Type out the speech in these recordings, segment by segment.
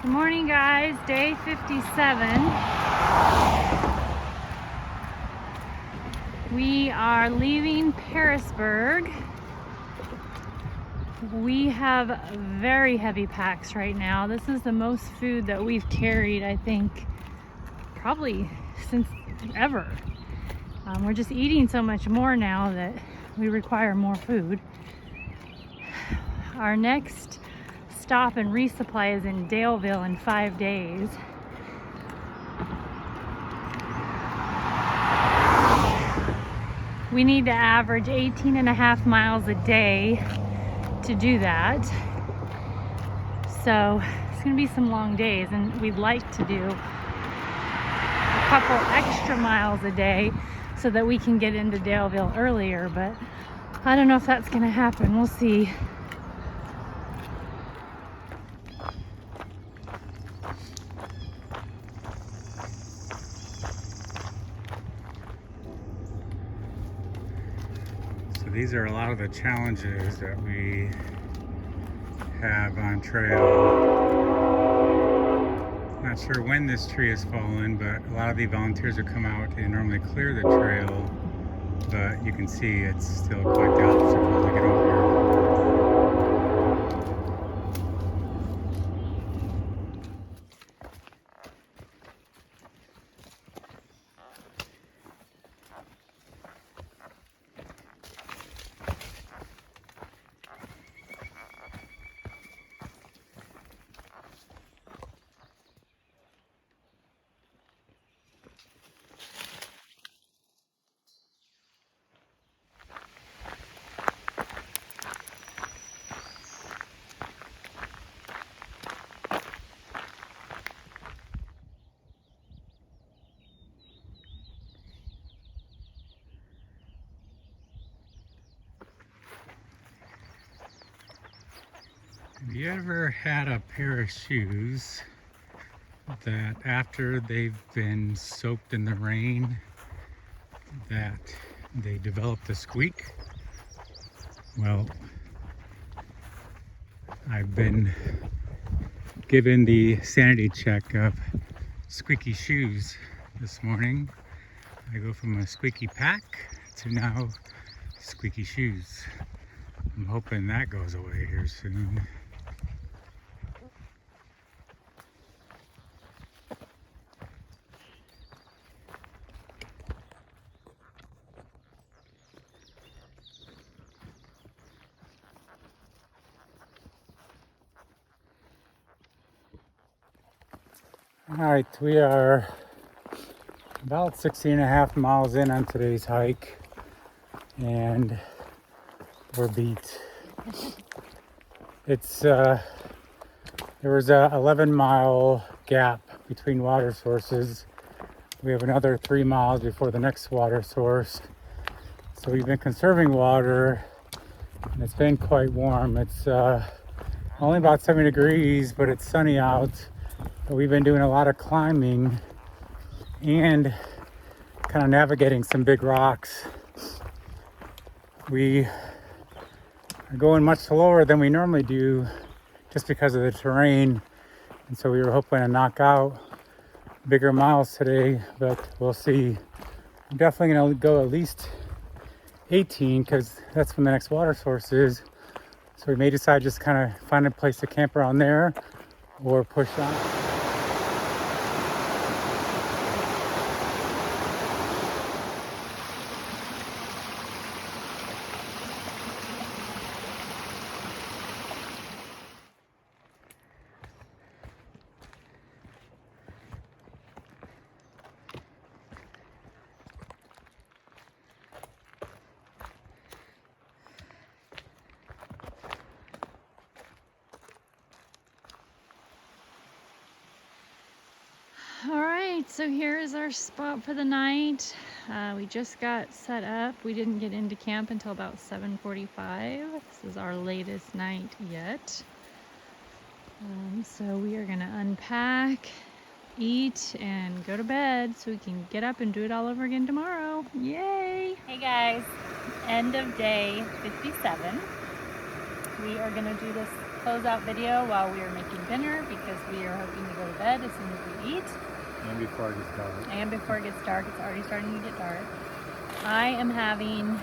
Good morning, guys. Day 57. We are leaving Pearisburg. We have very heavy packs right now. This is the most food that we've carried, I think, probably since ever. We're just eating so much more now that we require more food. Our next stop and resupply is in Daleville in 5 days. We need to average 18.5 miles a day to do that. So it's gonna be some long days, and we'd like to do a couple extra miles a day so that we can get into Daleville earlier, but I don't know if that's gonna happen. We'll see. So these are a lot of the challenges that we have on trail. Not sure when this tree has fallen, but a lot of the volunteers who come out, they normally clear the trail, but you can see it's still quite the obstacle to get over. Have you ever had a pair of shoes that after they've been soaked in the rain that they developed a squeak? Well, I've been given the sanity check of squeaky shoes this morning. I go from a squeaky pack to now squeaky shoes. I'm hoping that goes away here soon. All right, we are about 16.5 miles in on today's hike, and we're beat. It's there was a 11-mile gap between water sources. We have another 3 miles before the next water source. So we've been conserving water, and it's been quite warm. It's only about 70 degrees, but it's sunny out. But we've been doing a lot of climbing and kind of navigating some big rocks. We are going much slower than we normally do just because of the terrain. And so we were hoping to knock out bigger miles today, but we'll see. I'm definitely going to go at least 18 because that's when the next water source is. So we may decide just kind of find a place to camp around there or push on. All right, so here is our spot for the night. We just got set up. We didn't get into camp until about 7:45. This is our latest night yet. So we are gonna unpack, eat, and go to bed so we can get up and do it all over again tomorrow. Yay! Hey guys, end of day 57. We are going to do this closeout video while we are making dinner because we are hoping to go to bed as soon as we eat. And before it gets dark. And before it gets dark. It's already starting to get dark. I am having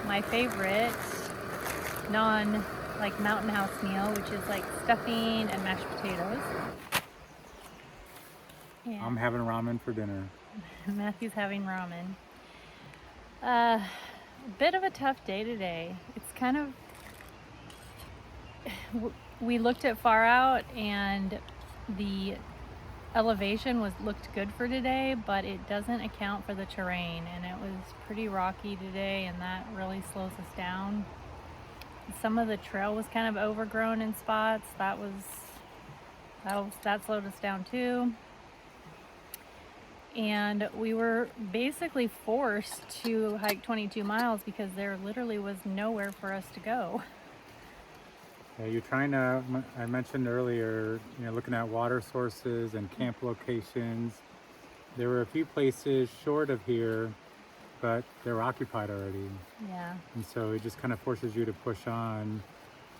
my favorite mountain house meal, which is like stuffing and mashed potatoes. Yeah. I'm having ramen for dinner. Matthew's having ramen. A bit of a tough day today. It's kind of, we looked at Far Out and the elevation looked good for today, but it doesn't account for the terrain, and it was pretty rocky today, and that really slows us down. Some of the trail was kind of overgrown in spots. That slowed us down too. And we were basically forced to hike 22 miles because there literally was nowhere for us to go. Yeah, you're trying to, I mentioned earlier, looking at water sources and camp locations. There were a few places short of here, but they were occupied already. Yeah. And so it just kind of forces you to push on.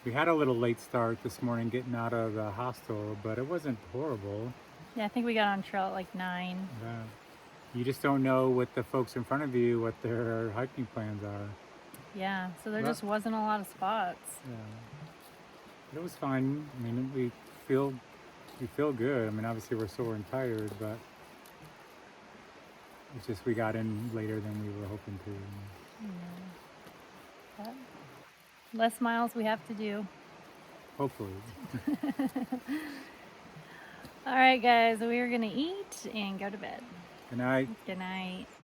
We had a little late start this morning getting out of the hostel, but it wasn't horrible. Yeah, I think we got on trail at like 9. You just don't know with the folks in front of you what their hiking plans are. Yeah, so there just wasn't a lot of spots. Yeah. It was fine. I mean, we feel good. I mean, obviously we're sore and tired, but it's just we got in later than we were hoping to. Yeah. But less miles we have to do. Hopefully. All right, guys, we are going to eat and go to bed. Good night. Good night.